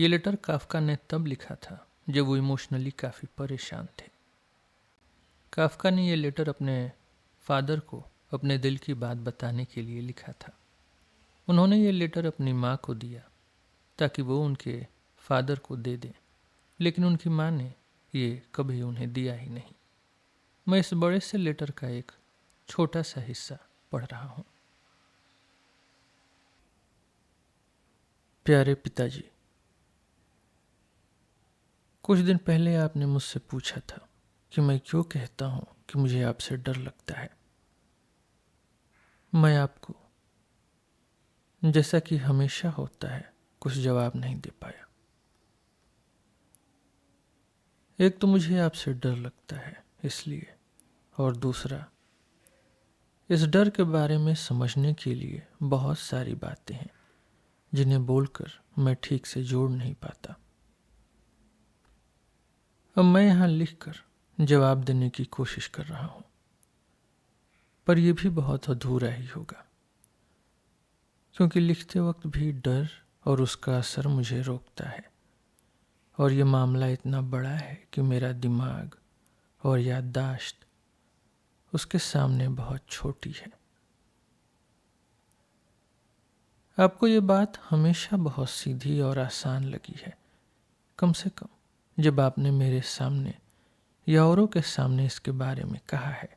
ये letter Kafka ने तब लिखा था जब वो इमोशनली काफ़ी परेशान थे। काफका ने ये लेटर अपने फादर को अपने दिल की बात बताने के लिए लिखा था। उन्होंने ये लेटर अपनी माँ को दिया ताकि वो उनके फादर को दे दें, लेकिन उनकी माँ ने ये कभी उन्हें दिया ही नहीं। मैं इस बड़े से लेटर का एक छोटा सा हिस्सा पढ़ रहा हूँ। प्यारे पिताजी, कुछ दिन पहले आपने मुझसे पूछा था कि मैं क्यों कहता हूँ कि मुझे आपसे डर लगता है। मैं आपको, जैसा कि हमेशा होता है, कुछ जवाब नहीं दे पाया। एक तो मुझे आपसे डर लगता है इसलिए, और दूसरा, इस डर के बारे में समझने के लिए बहुत सारी बातें हैं जिन्हें बोलकर मैं ठीक से जोड़ नहीं पाता। अब मैं यहाँ लिखकर जवाब देने की कोशिश कर रहा हूँ, पर यह भी बहुत अधूरा ही होगा, क्योंकि लिखते वक्त भी डर और उसका असर मुझे रोकता है, और ये मामला इतना बड़ा है कि मेरा दिमाग और याददाश्त उसके सामने बहुत छोटी है। आपको ये बात हमेशा बहुत सीधी और आसान लगी है, कम से कम जब आपने मेरे सामने या औरों के सामने इसके बारे में कहा है।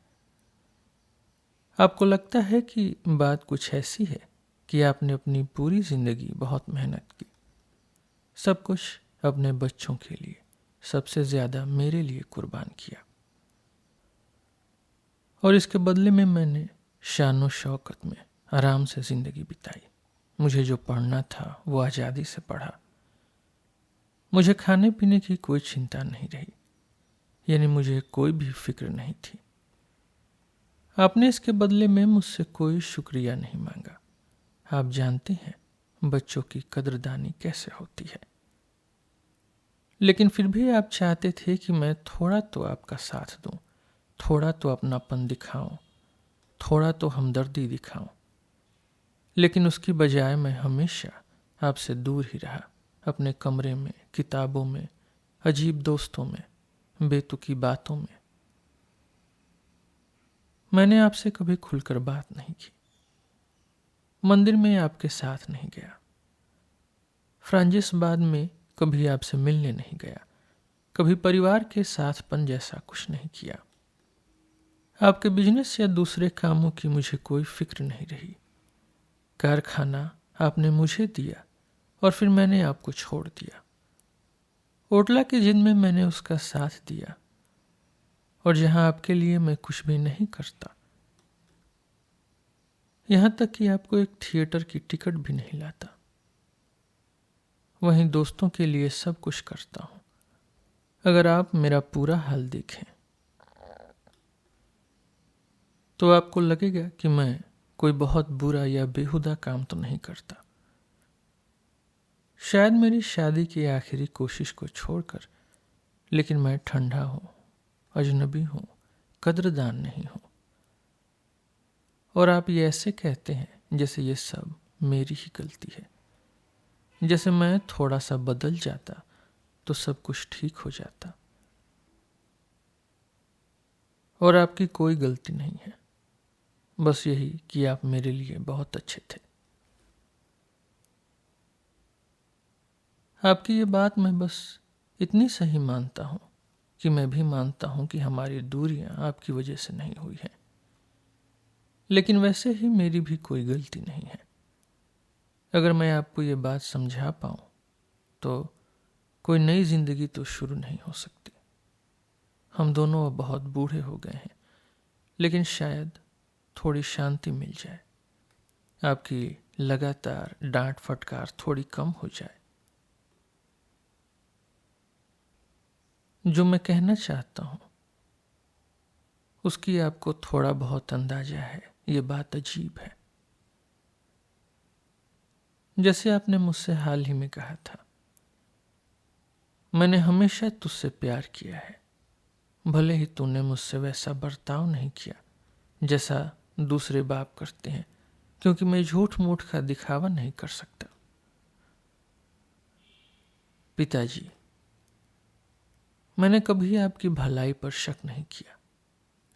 आपको लगता है कि बात कुछ ऐसी है कि आपने अपनी पूरी जिंदगी बहुत मेहनत की, सब कुछ अपने बच्चों के लिए, सबसे ज्यादा मेरे लिए कुर्बान किया, और इसके बदले में मैंने शान शौकत में आराम से जिंदगी बिताई। मुझे जो पढ़ना था वो आज़ादी से पढ़ा। मुझे खाने पीने की कोई चिंता नहीं रही, यानी मुझे कोई भी फिक्र नहीं थी। आपने इसके बदले में मुझसे कोई शुक्रिया नहीं मांगा। आप जानते हैं बच्चों की कदरदानी कैसे होती है, लेकिन फिर भी आप चाहते थे कि मैं थोड़ा तो आपका साथ दूं, थोड़ा तो अपनापन दिखाऊं, थोड़ा तो हमदर्दी दिखाऊं। लेकिन उसकी बजाय मैं हमेशा आपसे दूर ही रहा, अपने कमरे में, किताबों में, अजीब दोस्तों में, बेतुकी बातों में। मैंने आपसे कभी खुलकर बात नहीं की, मंदिर में आपके साथ नहीं गया, फ्रांजिसबाद में कभी आपसे मिलने नहीं गया, कभी परिवार के साथपन जैसा कुछ नहीं किया। आपके बिजनेस या दूसरे कामों की मुझे कोई फिक्र नहीं रही। कारखाना आपने मुझे दिया और फिर मैंने आपको छोड़ दिया। ओटला की जिद में मैंने उसका साथ दिया, और जहां आपके लिए मैं कुछ भी नहीं करता, यहां तक कि आपको एक थिएटर की टिकट भी नहीं लाता, वहीं दोस्तों के लिए सब कुछ करता हूं। अगर आप मेरा पूरा हाल देखें तो आपको लगेगा कि मैं कोई बहुत बुरा या बेहुदा काम तो नहीं करता। शायद मेरी शादी की आखिरी कोशिश को छोड़कर, लेकिन मैं ठंडा हूं, अजनबी हूं, कद्रदान नहीं हूं। और आप ये ऐसे कहते हैं जैसे ये सब मेरी ही गलती है, जैसे मैं थोड़ा सा बदल जाता तो सब कुछ ठीक हो जाता। और आपकी कोई गलती नहीं है, बस यही कि आप मेरे लिए बहुत अच्छे थे। आपकी ये बात मैं बस इतनी सही मानता हूं कि मैं भी मानता हूं कि हमारी दूरियां आपकी वजह से नहीं हुई हैं, लेकिन वैसे ही मेरी भी कोई गलती नहीं है। अगर मैं आपको ये बात समझा पाऊं तो कोई नई जिंदगी तो शुरू नहीं हो सकती। हम दोनों अब बहुत बूढ़े हो गए हैं, लेकिन शायद थोड़ी शांति मिल जाए, आपकी लगातार डांट फटकार थोड़ी कम हो जाए। जो मैं कहना चाहता हूं उसकी आपको थोड़ा बहुत अंदाजा है। ये बात अजीब है। जैसे आपने मुझसे हाल ही में कहा था, मैंने हमेशा तुझसे प्यार किया है, भले ही तूने मुझसे वैसा बर्ताव नहीं किया जैसा दूसरे बाप करते हैं, क्योंकि मैं झूठ मूठ का दिखावा नहीं कर सकता। पिताजी, मैंने कभी आपकी भलाई पर शक नहीं किया,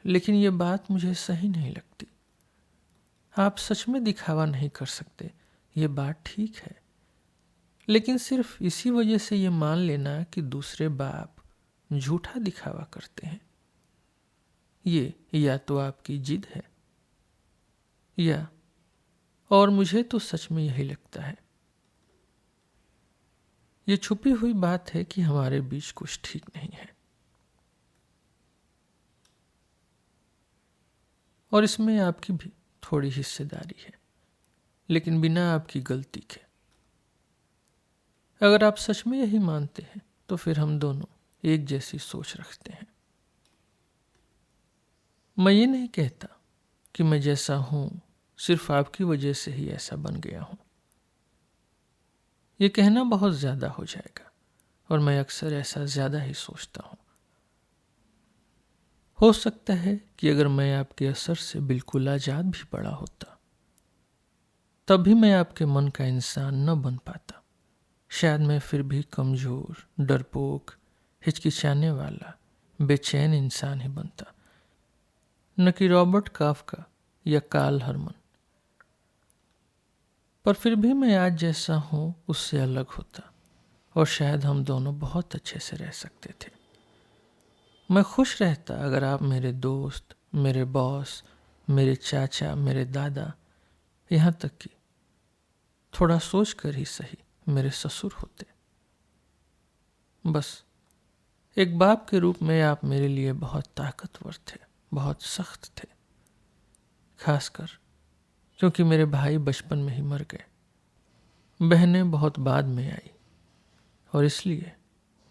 लेकिन ये बात मुझे सही नहीं लगती। आप सच में दिखावा नहीं कर सकते, ये बात ठीक है, लेकिन सिर्फ इसी वजह से ये मान लेना कि दूसरे बाप झूठा दिखावा करते हैं, ये या तो आपकी जिद है या और मुझे तो सच में यही लगता है। ये छुपी हुई बात है कि हमारे बीच कुछ ठीक नहीं है, और इसमें आपकी भी थोड़ी हिस्सेदारी है, लेकिन बिना आपकी गलती के। अगर आप सच में यही मानते हैं तो फिर हम दोनों एक जैसी सोच रखते हैं। मैं ये नहीं कहता कि मैं जैसा हूं सिर्फ आपकी वजह से ही ऐसा बन गया हूं, ये कहना बहुत ज्यादा हो जाएगा, और मैं अक्सर ऐसा ज्यादा ही सोचता हूं। हो सकता है कि अगर मैं आपके असर से बिल्कुल आजाद भी बड़ा होता, तब भी मैं आपके मन का इंसान न बन पाता। शायद मैं फिर भी कमजोर, डरपोक, हिचकिचाने वाला, बेचैन इंसान ही बनता, न कि रॉबर्ट काफ्का या कार्ल हरमन। पर फिर भी मैं आज जैसा हूं उससे अलग होता, और शायद हम दोनों बहुत अच्छे से रह सकते थे। मैं खुश रहता अगर आप मेरे दोस्त, मेरे बॉस, मेरे चाचा, मेरे दादा, यहाँ तक कि थोड़ा सोच कर ही सही मेरे ससुर होते। बस एक बाप के रूप में आप मेरे लिए बहुत ताकतवर थे, बहुत सख्त थे, खासकर क्योंकि मेरे भाई बचपन में ही मर गए, बहनें बहुत बाद में आई, और इसलिए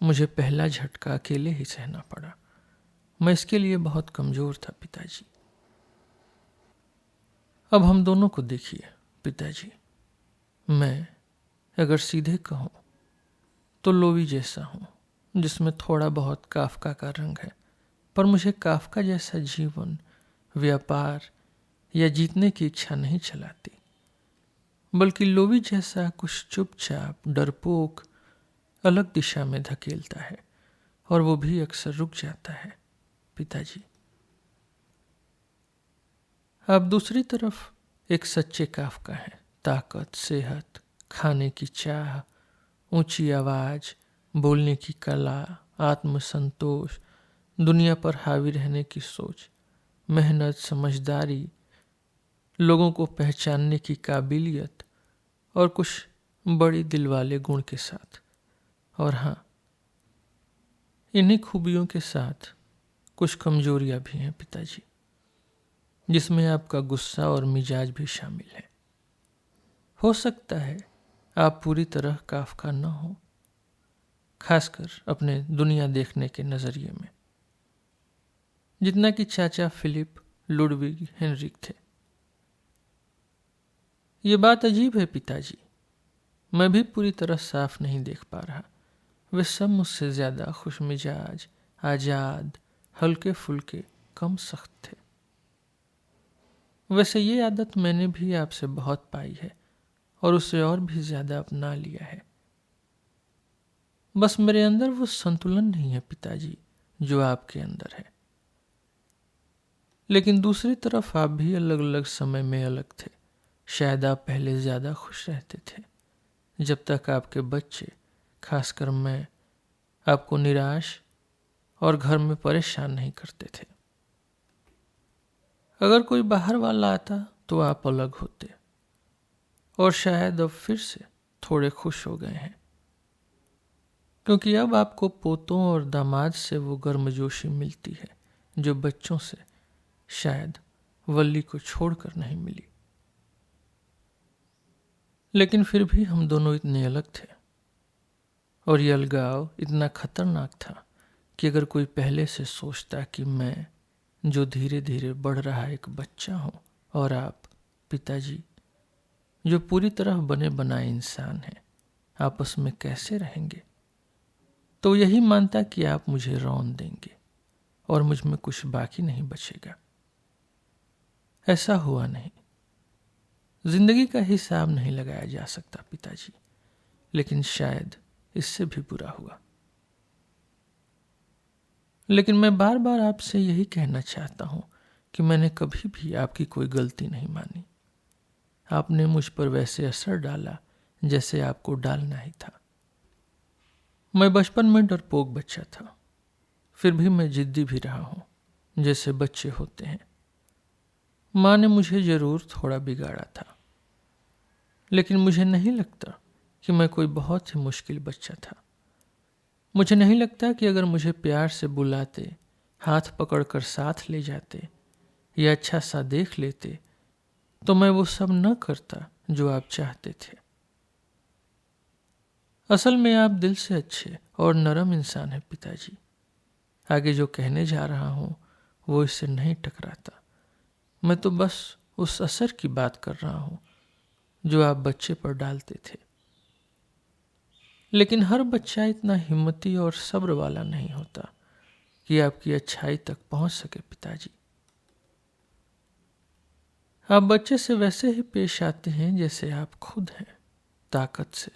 मुझे पहला झटका अकेले ही सहना पड़ा। मैं इसके लिए बहुत कमजोर था पिताजी। अब हम दोनों को देखिए पिताजी, मैं अगर सीधे कहूं तो लोवी जैसा हूं, जिसमें थोड़ा बहुत काफका का रंग है, पर मुझे काफका जैसा जीवन, व्यापार या जीतने की इच्छा नहीं चलाती, बल्कि लोवी जैसा कुछ चुपचाप, डरपोक, अलग दिशा में धकेलता है, और वो भी अक्सर रुक जाता है पिताजी। आप दूसरी तरफ एक सच्चे काफका हैं, ताकत, सेहत, खाने की चाह, ऊंची आवाज, बोलने की कला, आत्मसंतोष, दुनिया पर हावी रहने की सोच, मेहनत, समझदारी, लोगों को पहचानने की काबिलियत, और कुछ बड़ी दिलवाले गुण के साथ। और हाँ, इन्हीं खूबियों के साथ कुछ कमजोरियां भी हैं पिताजी, जिसमें आपका गुस्सा और मिजाज भी शामिल है। हो सकता है आप पूरी तरह काफका न हो, खासकर अपने दुनिया देखने के नजरिए में, जितना कि चाचा फिलिप लुडविग हेनरिक थे। ये बात अजीब है पिताजी, मैं भी पूरी तरह साफ नहीं देख पा रहा। वे सब मुझसे ज्यादा खुशमिजाज, आजाद, हल्के फुल्के, कम सख्त थे। वैसे ये आदत मैंने भी आपसे बहुत पाई है, और उसे और भी ज्यादा अपना लिया है। बस मेरे अंदर वो संतुलन नहीं है पिताजी जो आपके अंदर है। लेकिन दूसरी तरफ आप भी अलग अलग समय में अलग थे। शायद आप पहले ज्यादा खुश रहते थे, जब तक आपके बच्चे, खासकर मैं, आपको निराश और घर में परेशान नहीं करते थे। अगर कोई बाहर वाला आता तो आप अलग होते, और शायद अब फिर से थोड़े खुश हो गए हैं, क्योंकि अब आपको पोतों और दामाद से वो गर्मजोशी मिलती है जो बच्चों से शायद वल्ली को छोड़कर नहीं मिली। लेकिन फिर भी हम दोनों इतने अलग थे, और ये अलगाव इतना खतरनाक था कि अगर कोई पहले से सोचता कि मैं, जो धीरे धीरे बढ़ रहा एक बच्चा हूं, और आप पिताजी, जो पूरी तरह बने बनाए इंसान हैं, आपस में कैसे रहेंगे, तो यही मानता कि आप मुझे रौंद देंगे और मुझ में कुछ बाकी नहीं बचेगा। ऐसा हुआ नहीं। जिंदगी का हिसाब नहीं लगाया जा सकता पिताजी, लेकिन शायद इससे भी बुरा हुआ। लेकिन मैं बार बार आपसे यही कहना चाहता हूं कि मैंने कभी भी आपकी कोई गलती नहीं मानी। आपने मुझ पर वैसे असर डाला जैसे आपको डालना ही था। मैं बचपन में डरपोक बच्चा था, फिर भी मैं जिद्दी भी रहा हूं जैसे बच्चे होते हैं। माँ ने मुझे जरूर थोड़ा बिगाड़ा था, लेकिन मुझे नहीं लगता कि मैं कोई बहुत ही मुश्किल बच्चा था। मुझे नहीं लगता कि अगर मुझे प्यार से बुलाते, हाथ पकड़कर साथ ले जाते या अच्छा सा देख लेते तो मैं वो सब न करता जो आप चाहते थे। असल में आप दिल से अच्छे और नरम इंसान हैं पिताजी। आगे जो कहने जा रहा हूं वो इससे नहीं टकराता। मैं तो बस उस असर की बात कर रहा हूं जो आप बच्चे पर डालते थे। लेकिन हर बच्चा इतना हिम्मती और सब्र वाला नहीं होता कि आपकी अच्छाई तक पहुंच सके पिताजी। आप बच्चे से वैसे ही पेश आते हैं जैसे आप खुद हैं, ताकत से,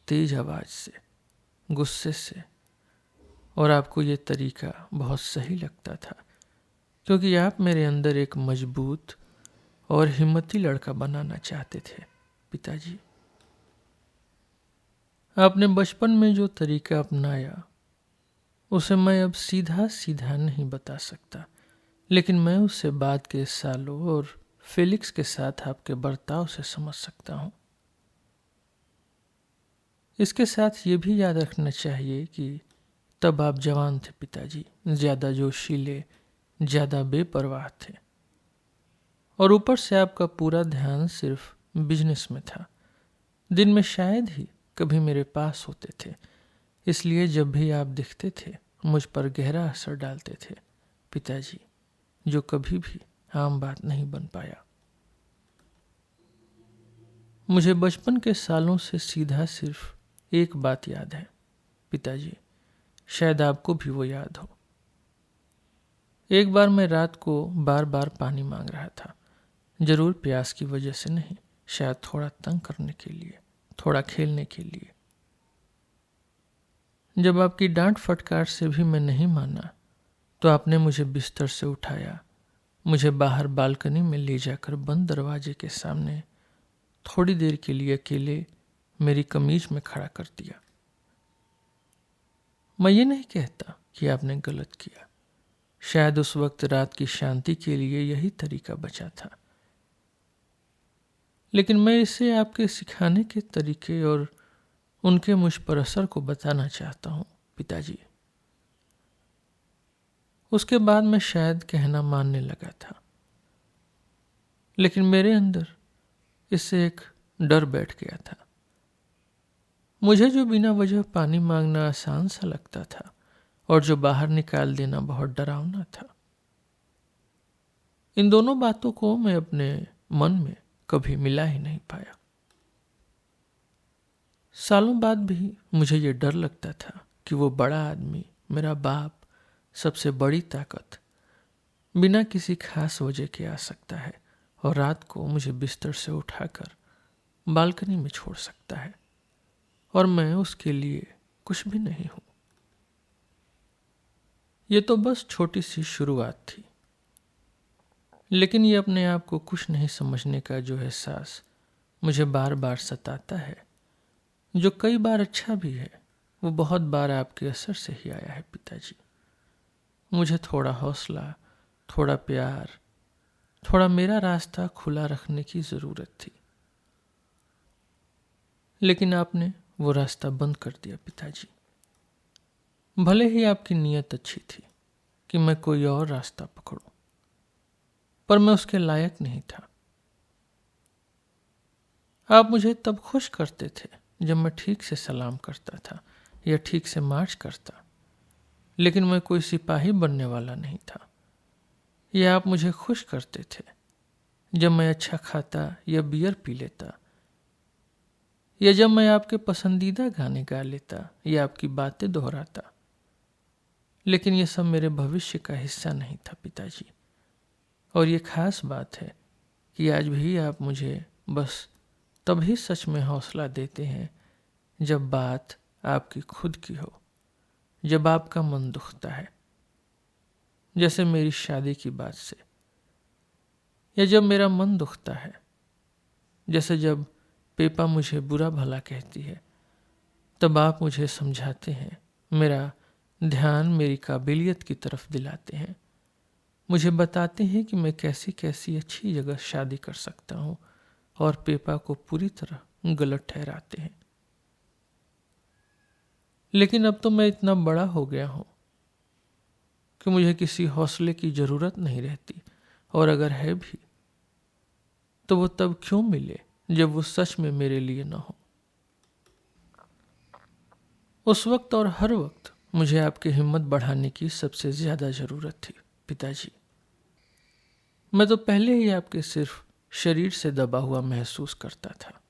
तेज आवाज से, गुस्से से। और आपको ये तरीका बहुत सही लगता था क्योंकि आप मेरे अंदर एक मजबूत और हिम्मती लड़का बनाना चाहते थे पिताजी। आपने बचपन में जो तरीका अपनाया उसे मैं अब सीधा सीधा नहीं बता सकता, लेकिन मैं उसे बाद के सालों और फेलिक्स के साथ आपके बर्ताव से समझ सकता हूं। इसके साथ ये भी याद रखना चाहिए कि तब आप जवान थे पिताजी, ज्यादा जोशीले, ज्यादा बेपरवाह थे और ऊपर से आपका पूरा ध्यान सिर्फ बिजनेस में था। दिन में शायद ही कभी मेरे पास होते थे, इसलिए जब भी आप दिखते थे मुझ पर गहरा असर डालते थे पिताजी, जो कभी भी आम बात नहीं बन पाया। मुझे बचपन के सालों से सीधा सिर्फ एक बात याद है पिताजी, शायद आपको भी वो याद हो। एक बार मैं रात को बार बार पानी मांग रहा था, जरूर प्यास की वजह से नहीं, शायद थोड़ा तंग करने के लिए, थोड़ा खेलने के लिए। जब आपकी डांट फटकार से भी मैं नहीं माना तो आपने मुझे बिस्तर से उठाया, मुझे बाहर बालकनी में ले जाकर बंद दरवाजे के सामने थोड़ी देर के लिए अकेले मेरी कमीज में खड़ा कर दिया। मैं ये नहीं कहता कि आपने गलत किया, शायद उस वक्त रात की शांति के लिए यही तरीका बचा था, लेकिन मैं इसे आपके सिखाने के तरीके और उनके मुझ पर असर को बताना चाहता हूं पिताजी। उसके बाद मैं शायद कहना मानने लगा था, लेकिन मेरे अंदर इससे एक डर बैठ गया था। मुझे जो बिना वजह पानी मांगना आसान सा लगता था और जो बाहर निकाल देना बहुत डरावना था, इन दोनों बातों को मैं अपने मन में कभी मिला ही नहीं पाया। सालों बाद भी मुझे ये डर लगता था कि वो बड़ा आदमी, मेरा बाप, सबसे बड़ी ताकत, बिना किसी खास वजह के आ सकता है और रात को मुझे बिस्तर से उठाकर बालकनी में छोड़ सकता है और मैं उसके लिए कुछ भी नहीं हूं। ये तो बस छोटी सी शुरुआत थी, लेकिन ये अपने आप को कुछ नहीं समझने का जो एहसास मुझे बार बार सताता है, जो कई बार अच्छा भी है, वो बहुत बार आपके असर से ही आया है पिताजी। मुझे थोड़ा हौसला, थोड़ा प्यार, थोड़ा मेरा रास्ता खुला रखने की जरूरत थी, लेकिन आपने वो रास्ता बंद कर दिया पिताजी। भले ही आपकी नीयत अच्छी थी कि मैं कोई और रास्ता पकड़ूं, पर मैं उसके लायक नहीं था। आप मुझे तब खुश करते थे जब मैं ठीक से सलाम करता था या ठीक से मार्च करता, लेकिन मैं कोई सिपाही बनने वाला नहीं था। या आप मुझे खुश करते थे जब मैं अच्छा खाता या बियर पी लेता, या जब मैं आपके पसंदीदा गाने गा लेता या आपकी बातें दोहराता, लेकिन ये सब मेरे भविष्य का हिस्सा नहीं था पिताजी। और ये खास बात है कि आज भी आप मुझे बस तभी सच में हौसला देते हैं जब बात आपकी खुद की हो, जब आपका मन दुखता है, जैसे मेरी शादी की बात से, या जब मेरा मन दुखता है, जैसे जब पेपा मुझे बुरा भला कहती है, तब आप मुझे समझाते हैं, मेरा ध्यान मेरी काबिलियत की तरफ दिलाते हैं, मुझे बताते हैं कि मैं कैसी कैसी अच्छी जगह शादी कर सकता हूँ, और पेपा को पूरी तरह गलत ठहराते हैं। लेकिन अब तो मैं इतना बड़ा हो गया हूँ कि मुझे किसी हौसले की जरूरत नहीं रहती, और अगर है भी तो वो तब क्यों मिले जब वो सच में मेरे लिए न हो। उस वक्त और हर वक्त मुझे आपकी हिम्मत बढ़ाने की सबसे ज्यादा जरूरत थी पिताजी। मैं तो पहले ही आपके सिर्फ शरीर से दबा हुआ महसूस करता था।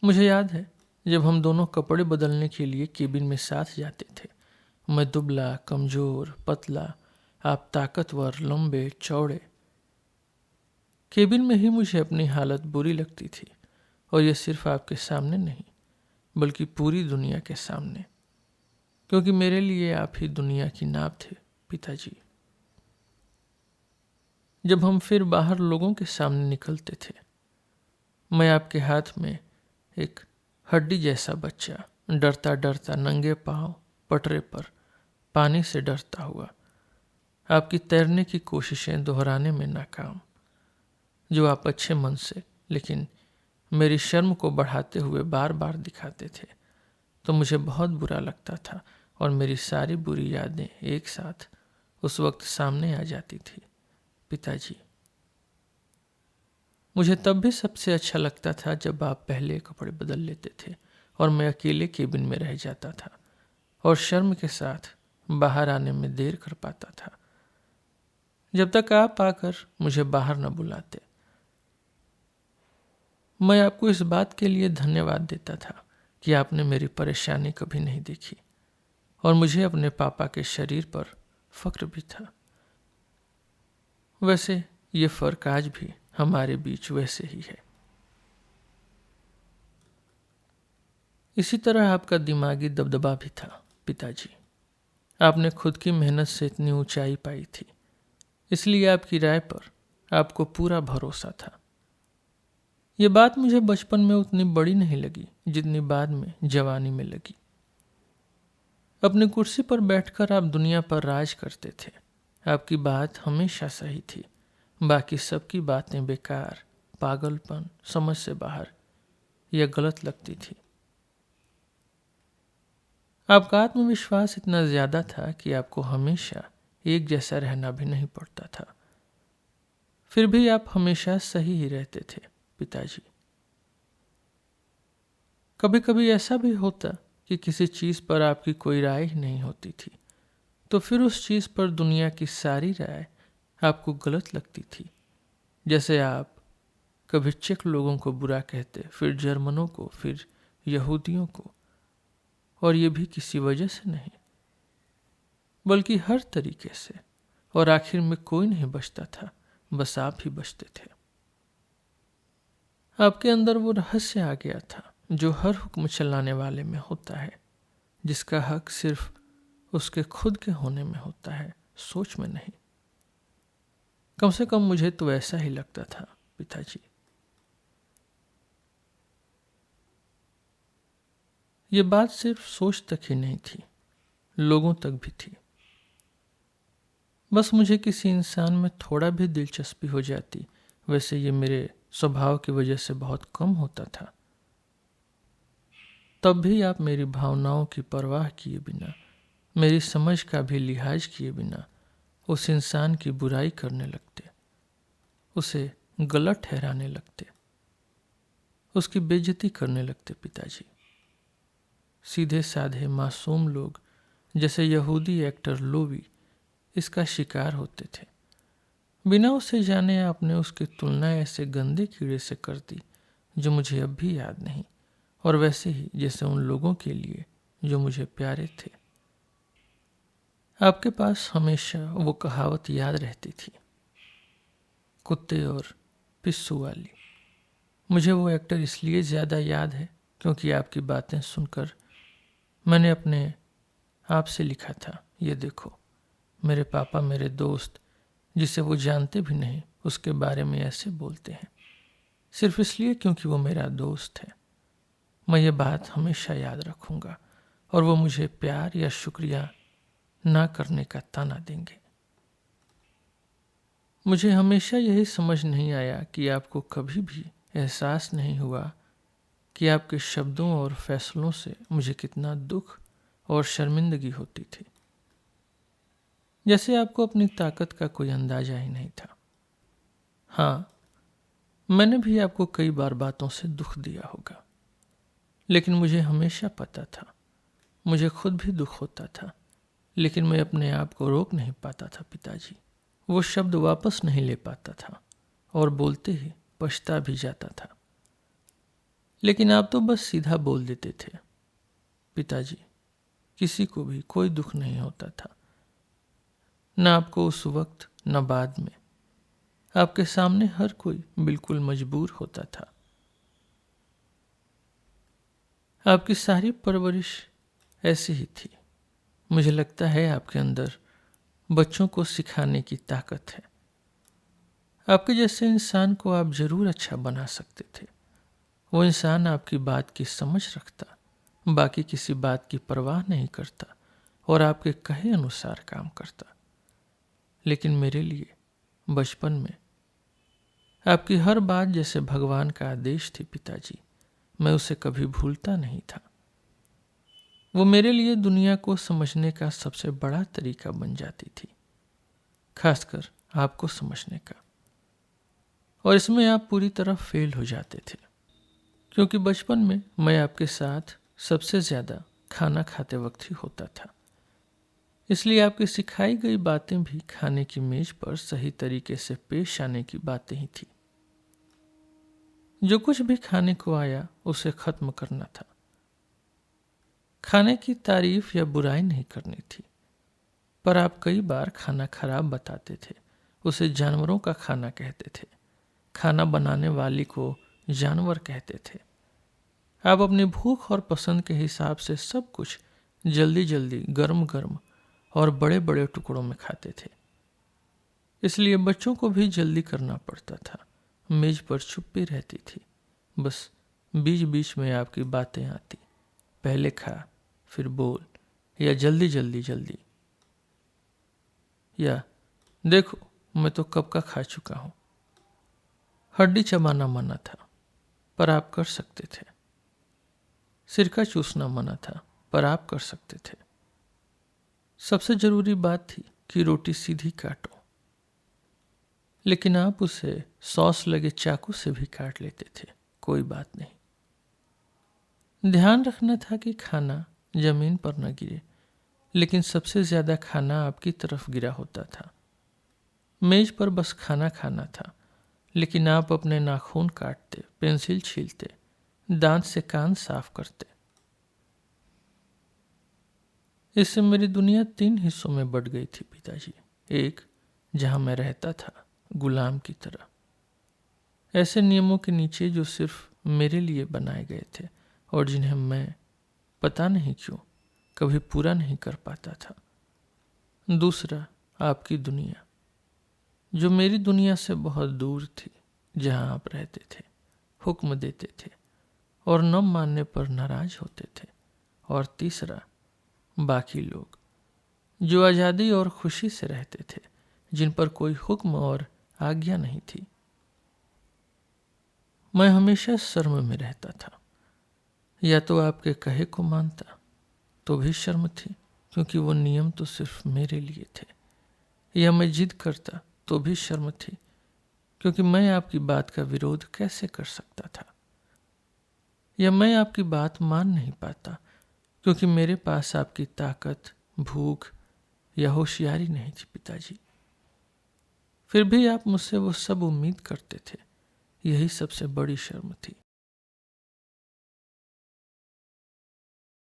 मुझे याद है जब हम दोनों कपड़े बदलने के लिए केबिन में साथ जाते थे, मैं दुबला, कमजोर, पतला, आप ताकतवर, लंबे, चौड़े। केबिन में ही मुझे अपनी हालत बुरी लगती थी, और यह सिर्फ आपके सामने नहीं बल्कि पूरी दुनिया के सामने, क्योंकि मेरे लिए आप ही दुनिया की नाप थे पिताजी। जब हम फिर बाहर लोगों के सामने निकलते थे, मैं आपके हाथ में एक हड्डी जैसा बच्चा, डरता डरता नंगे पांव पटरे पर पानी से डरता हुआ, आपकी तैरने की कोशिशें दोहराने में नाकाम, जो आप अच्छे मन से लेकिन मेरी शर्म को बढ़ाते हुए बार बार दिखाते थे, तो मुझे बहुत बुरा लगता था, और मेरी सारी बुरी यादें एक साथ उस वक्त सामने आ जाती थी पिताजी। मुझे तब भी सबसे अच्छा लगता था जब आप पहले कपड़े बदल लेते थे और मैं अकेले केबिन में रह जाता था और शर्म के साथ बाहर आने में देर कर पाता था, जब तक आप आकर मुझे बाहर न बुलाते। मैं आपको इस बात के लिए धन्यवाद देता था कि आपने मेरी परेशानी कभी नहीं देखी, और मुझे अपने पापा के शरीर पर फक्र भी था। वैसे ये फर्क आज भी हमारे बीच वैसे ही है। इसी तरह आपका दिमागी दबदबा भी था पिताजी। आपने खुद की मेहनत से इतनी ऊंचाई पाई थी, इसलिए आपकी राय पर आपको पूरा भरोसा था। ये बात मुझे बचपन में उतनी बड़ी नहीं लगी जितनी बाद में जवानी में लगी। अपनी कुर्सी पर बैठकर आप दुनिया पर राज करते थे। आपकी बात हमेशा सही थी, बाकी सबकी बातें बेकार, पागलपन, समझ से बाहर या गलत लगती थी। आपका आत्मविश्वास इतना ज्यादा था कि आपको हमेशा एक जैसा रहना भी नहीं पड़ता था। फिर भी आप हमेशा सही ही रहते थे पिताजी। कभी कभी ऐसा भी होता कि किसी चीज पर आपकी कोई राय ही नहीं होती थी, तो फिर उस चीज पर दुनिया की सारी राय आपको गलत लगती थी। जैसे आप कभी चेक लोगों को बुरा कहते, फिर जर्मनों को, फिर यहूदियों को, और ये भी किसी वजह से नहीं बल्कि हर तरीके से, और आखिर में कोई नहीं बचता था, बस आप ही बचते थे। आपके अंदर वो रहस्य आ गया था जो हर हुक्म चलाने वाले में होता है, जिसका हक सिर्फ उसके खुद के होने में होता है, सोच में नहीं। कम से कम मुझे तो ऐसा ही लगता था पिताजी। ये बात सिर्फ सोच तक ही नहीं थी, लोगों तक भी थी। बस मुझे किसी इंसान में थोड़ा भी दिलचस्पी हो जाती, वैसे ये मेरे स्वभाव की वजह से बहुत कम होता था, तब भी आप मेरी भावनाओं की परवाह किए बिना, मेरी समझ का भी लिहाज किए बिना उस इंसान की बुराई करने लगते, उसे गलत ठहराने लगते, उसकी बेइज्जती करने लगते पिताजी। सीधे साधे मासूम लोग जैसे यहूदी एक्टर लोवी इसका शिकार होते थे। बिना उसे जाने आपने उसकी तुलना ऐसे गंदे कीड़े से कर दी जो मुझे अब भी याद नहीं, और वैसे ही जैसे उन लोगों के लिए जो मुझे प्यारे थे। आपके पास हमेशा वो कहावत याद रहती थी, कुत्ते और पिस्सू वाली। मुझे वो एक्टर इसलिए ज़्यादा याद है क्योंकि आपकी बातें सुनकर मैंने अपने आप से लिखा था, ये देखो मेरे पापा मेरे दोस्त जिसे वो जानते भी नहीं उसके बारे में ऐसे बोलते हैं, सिर्फ इसलिए क्योंकि वो मेरा दोस्त है। मैं ये बात हमेशा याद रखूंगा और वो मुझे प्यार या शुक्रिया ना करने का ताना देंगे। मुझे हमेशा यही समझ नहीं आया कि आपको कभी भी एहसास नहीं हुआ कि आपके शब्दों और फैसलों से मुझे कितना दुख और शर्मिंदगी होती थी, जैसे आपको अपनी ताकत का कोई अंदाजा ही नहीं था। हाँ, मैंने भी आपको कई बार बातों से दुख दिया होगा, लेकिन मुझे हमेशा पता था, मुझे खुद भी दुख होता था, लेकिन मैं अपने आप को रोक नहीं पाता था पिताजी। वो शब्द वापस नहीं ले पाता था और बोलते ही पछता भी जाता था, लेकिन आप तो बस सीधा बोल देते थे। पिताजी, किसी को भी कोई दुख नहीं होता था, न आपको उस वक्त न बाद में। आपके सामने हर कोई बिल्कुल मजबूर होता था। आपकी सारी परवरिश ऐसी ही थी। मुझे लगता है आपके अंदर बच्चों को सिखाने की ताकत है। आपके जैसे इंसान को आप जरूर अच्छा बना सकते थे। वो इंसान आपकी बात की समझ रखता, बाकी किसी बात की परवाह नहीं करता और आपके कहे अनुसार काम करता। लेकिन मेरे लिए बचपन में आपकी हर बात जैसे भगवान का आदेश थी पिताजी। मैं उसे कभी भूलता नहीं था। वो मेरे लिए दुनिया को समझने का सबसे बड़ा तरीका बन जाती थी, खासकर आपको समझने का। और इसमें आप पूरी तरह फेल हो जाते थे, क्योंकि बचपन में मैं आपके साथ सबसे ज़्यादा खाना खाते वक्त ही होता था। इसलिए आपकी सिखाई गई बातें भी खाने की मेज पर सही तरीके से पेश आने की बातें ही थी। जो कुछ भी खाने को आया उसे खत्म करना था। खाने की तारीफ या बुराई नहीं करनी थी। पर आप कई बार खाना खराब बताते थे, उसे जानवरों का खाना कहते थे, खाना बनाने वाली को जानवर कहते थे। आप अपनी भूख और पसंद के हिसाब से सब कुछ जल्दी जल्दी गर्म गर्म और बड़े बड़े टुकड़ों में खाते थे। इसलिए बच्चों को भी जल्दी करना पड़ता था। मेज पर चुप्पी रहती थी, बस बीच बीच में आपकी बातें आती, पहले खा फिर बोल, या जल्दी जल्दी जल्दी, या देखो मैं तो कब का खा चुका हूं। हड्डी चबाना मना था, पर आप कर सकते थे। सिरका चूसना मना था, पर आप कर सकते थे। सबसे जरूरी बात थी कि रोटी सीधी काटो, लेकिन आप उसे सॉस लगे चाकू से भी काट लेते थे, कोई बात नहीं। ध्यान रखना था कि खाना जमीन पर न गिरे, लेकिन सबसे ज्यादा खाना आपकी तरफ गिरा होता था। मेज पर बस खाना खाना था, लेकिन आप अपने नाखून काटते, पेंसिल छीलते, दांत से कान साफ करते। इससे मेरी दुनिया 3 हिस्सों में बट गई थी पिताजी। एक, जहां मैं रहता था गुलाम की तरह, ऐसे नियमों के नीचे जो सिर्फ मेरे लिए बनाए गए थे और जिन्हें मैं पता नहीं क्यों कभी पूरा नहीं कर पाता था। दूसरा, आपकी दुनिया, जो मेरी दुनिया से बहुत दूर थी, जहां आप रहते थे, हुक्म देते थे और न मानने पर नाराज होते थे। और तीसरा, बाकी लोग, जो आज़ादी और खुशी से रहते थे, जिन पर कोई हुक्म और आज्ञा नहीं थी। मैं हमेशा शर्म में रहता था। या तो आपके कहे को मानता तो भी शर्म थी, क्योंकि वो नियम तो सिर्फ मेरे लिए थे, या मैं जिद करता तो भी शर्म थी, क्योंकि मैं आपकी बात का विरोध कैसे कर सकता था। या मैं आपकी बात मान नहीं पाता, क्योंकि मेरे पास आपकी ताकत, भूख या होशियारी नहीं थी पिताजी। फिर भी आप मुझसे वो सब उम्मीद करते थे, यही सबसे बड़ी शर्म थी।